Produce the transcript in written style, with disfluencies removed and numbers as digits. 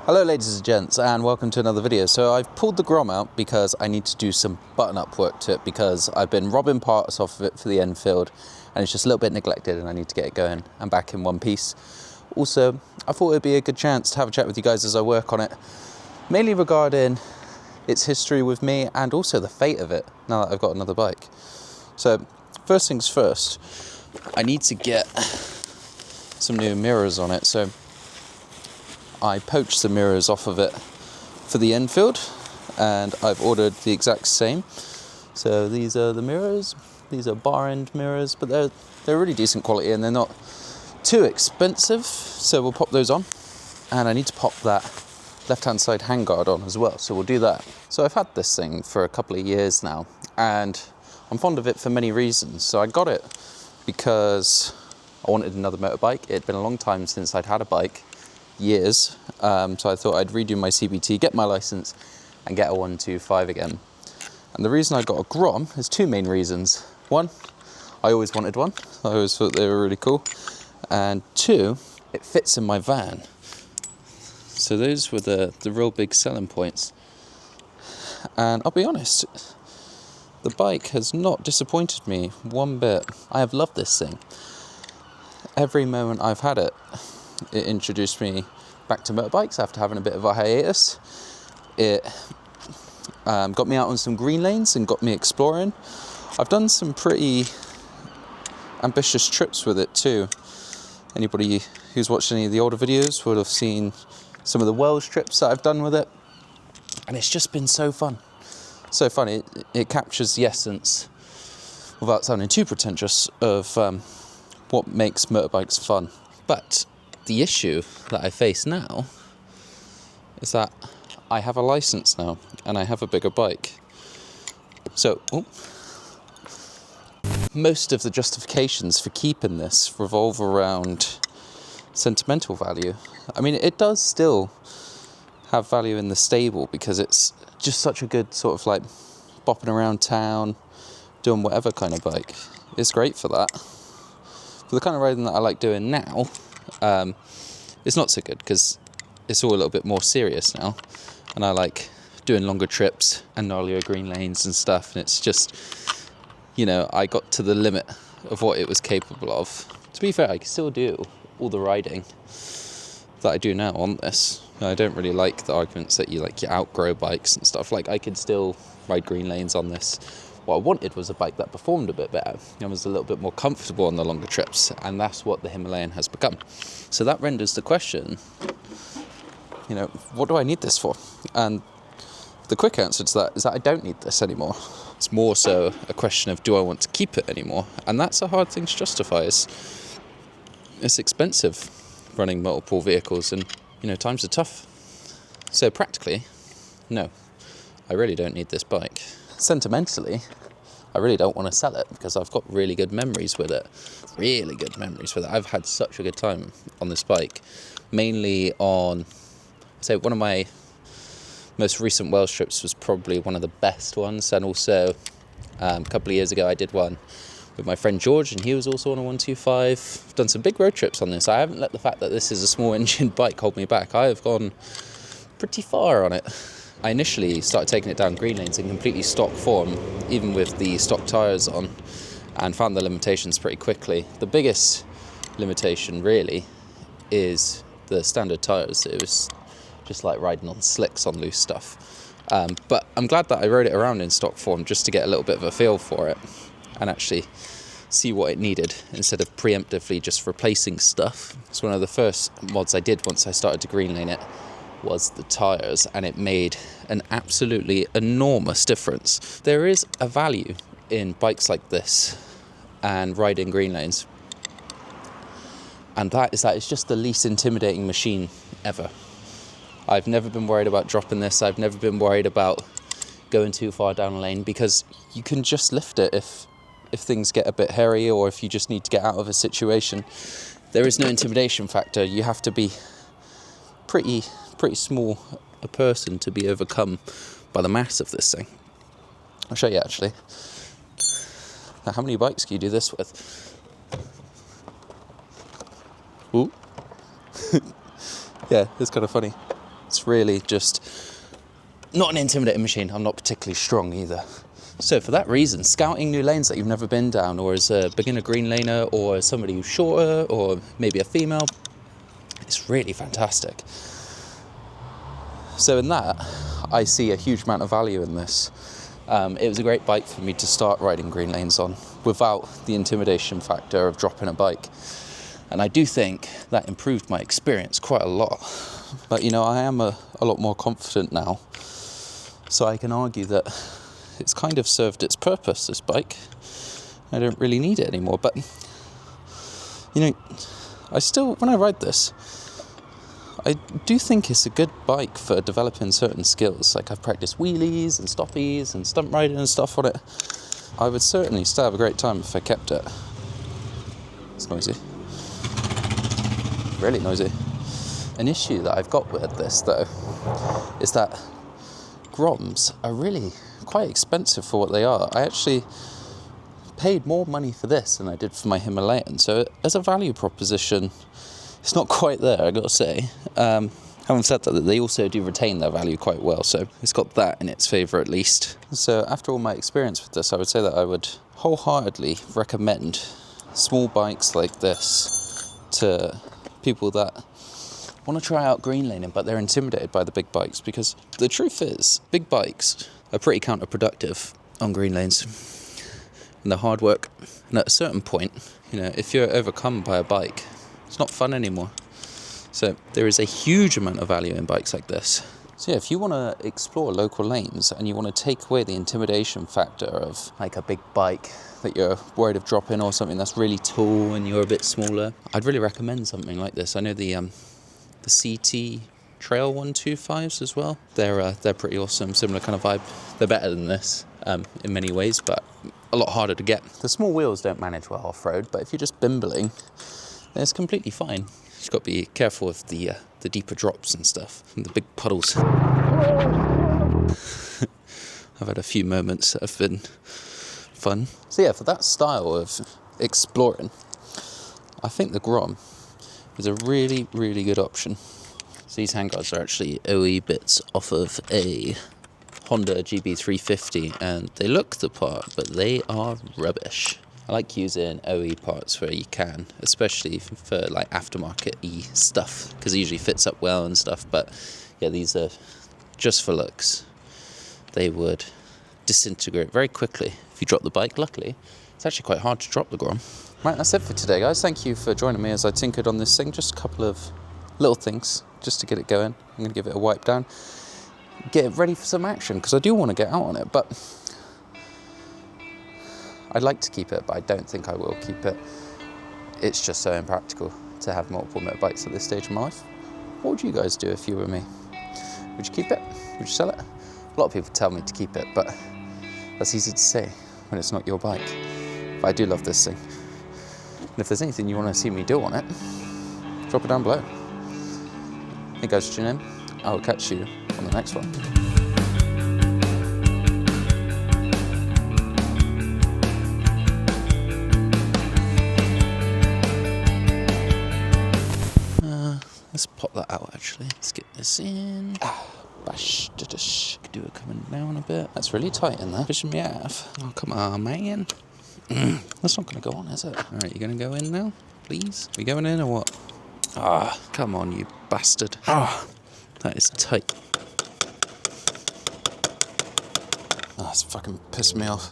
Hello ladies and gents, and welcome to another video. So I've pulled the Grom out because I need to do some button-up work to it because I've been robbing parts off of it for the Enfield and it's just a little bit neglected and I need to get it going and back in one piece. Also, I thought it'd be a good chance to have a chat with you guys as I work on it, mainly regarding its history with me and also the fate of it now that I've got another bike. So first things first, I need to get some new mirrors on it. So I poached the mirrors off of it for the Enfield and I've ordered the exact same. So these are the mirrors. These are bar end mirrors, but they're really decent quality and they're not too expensive. So we'll pop those on, and I need to pop that left-hand side handguard on as well. So we'll do that. So I've had this thing for a couple of years now and I'm fond of it for many reasons. So I got it because I wanted another motorbike. It had been a long time since I'd had a bike. Years, so I thought I'd redo my CBT, get my license and get a 125 again. And the reason I got a Grom is two main reasons. One, I always wanted one. I always thought they were really cool. And two, it fits in my van. So those were the real big selling points. And I'll be honest, the bike has not disappointed me one bit. I have loved this thing. Every moment I've had it, it introduced me back to motorbikes after having a bit of a hiatus. It got me out on some green lanes and got me exploring. I've done some pretty ambitious trips with it too. Anybody who's watched any of the older videos would have seen some of the Wales trips that I've done with it. And it's just been so fun. So fun. It captures the essence, without sounding too pretentious, of what makes motorbikes fun. But the issue that I face now is that I have a license now and I have a bigger bike. So most of the justifications for keeping this revolve around sentimental value. I mean, it does still have value in the stable because it's just such a good sort of like bopping around town, doing whatever kind of bike. It's great for that. For the kind of riding that I like doing now, it's not so good because it's all a little bit more serious now and I like doing longer trips and gnarlier green lanes and stuff, and it's just, you know, I got to the limit of what it was capable of. To be fair, I can still do all the riding that I do now on this. I don't really like the arguments that you outgrow bikes and stuff. Like, I could still ride green lanes on this. What I wanted was a bike that performed a bit better and was a little bit more comfortable on the longer trips, and that's what the Himalayan has become. So that renders the question, you know, what do I need this for? And the quick answer to that is that I don't need this anymore. It's more so a question of, do I want to keep it anymore? And that's a hard thing to justify. It's expensive running multiple vehicles and, you know, times are tough. So practically, no, I really don't need this bike. Sentimentally, I really don't want to sell it because I've got really good memories with it. Really good memories with it. I've had such a good time on this bike. Mainly on, say, one of my most recent Wales trips was probably one of the best ones. And also, a couple of years ago, I did one with my friend George, and he was also on a 125. I've done some big road trips on this. I haven't let the fact that this is a small engine bike hold me back. I have gone pretty far on it. I initially started taking it down green lanes in completely stock form, even with the stock tyres on, and found the limitations pretty quickly. The biggest limitation really is the standard tyres. It was just like riding on slicks on loose stuff. But I'm glad that I rode it around in stock form just to get a little bit of a feel for it and actually see what it needed instead of preemptively just replacing stuff. It's one of the first mods I did once I started to green lane it was the tyres, and it made an absolutely enormous difference. There is a value in bikes like this and riding green lanes, and that it's just the least intimidating machine ever. I've never been worried about dropping this. I've never been worried about going too far down a lane because you can just lift it if things get a bit hairy or if you just need to get out of a situation. There is no intimidation factor. You have to be pretty small a person to be overcome by the mass of this thing. I'll show you actually. Now, how many bikes can you do this with? Ooh. Yeah, it's kind of funny. It's really just not an intimidating machine. I'm not particularly strong either. So for that reason, scouting new lanes that you've never been down, or as a beginner green laner, or somebody who's shorter, or maybe a female, it's really fantastic. So in that, I see a huge amount of value in this. It was a great bike for me to start riding green lanes on without the intimidation factor of dropping a bike. And I do think that improved my experience quite a lot. But you know, I am a lot more confident now. So I can argue that it's kind of served its purpose, this bike. I don't really need it anymore. But, you know, I still, when I ride this, I do think it's a good bike for developing certain skills. Like I've practiced wheelies and stoppies and stunt riding and stuff on it. I would certainly still have a great time if I kept it. It's noisy. Really noisy. An issue that I've got with this though is that Groms are really quite expensive for what they are. I actually paid more money for this than I did for my Himalayan. So as a value proposition, it's not quite there, I gotta say. Having said that, they also do retain their value quite well, so it's got that in its favour at least. So after all my experience with this, I would say that I would wholeheartedly recommend small bikes like this to people that want to try out green laning, but they're intimidated by the big bikes, because the truth is, big bikes are pretty counterproductive on green lanes. And they're hard work. And at a certain point, you know, if you're overcome by a bike, it's not fun anymore. So there is a huge amount of value in bikes like this. So yeah, if you want to explore local lanes and you want to take away the intimidation factor of like a big bike that you're worried of dropping, or something that's really tall and you're a bit smaller, I'd really recommend something like this. I know the CT Trail 125s as well. They're pretty awesome, similar kind of vibe. They're better than this in many ways, but a lot harder to get. The small wheels don't manage well off-road, but if you're just bimbling, then it's completely fine. You've got to be careful of the deeper drops and stuff, and the big puddles. I've had a few moments that have been fun. So yeah, for that style of exploring, I think the Grom is a really, really good option. So these handguards are actually OE bits off of a Honda GB350, and they look the part, but they are rubbish. I like using OE parts where you can, especially for like aftermarket-y stuff, because it usually fits up well and stuff. But yeah, these are just for looks. They would disintegrate very quickly if you drop the bike. Luckily, it's actually quite hard to drop the Grom. Right, that's it for today, guys. Thank you for joining me as I tinkered on this thing. Just a couple of little things just to get it going. I'm going to give it a wipe down, get it ready for some action, because I do want to get out on it, but I'd like to keep it, but I don't think I will keep it. It's just so impractical to have multiple motorbikes at this stage of my life. What would you guys do if you were me? Would you keep it? Would you sell it? A lot of people tell me to keep it, but that's easy to say when it's not your bike. But I do love this thing. And if there's anything you want to see me do on it, drop it down below. Hey guys, tune in. I will catch you on the next one. Let's pop that out actually. Let's get this in. Bash, could do it coming down a bit. That's really tight in there. Pushing me off. Oh, come on, man. That's not going to go on, is it? Alright, you going to go in now? Please? Are we going in or what? Ah, come on, you bastard. Ah, that is tight. Ah, it's fucking pissed me off.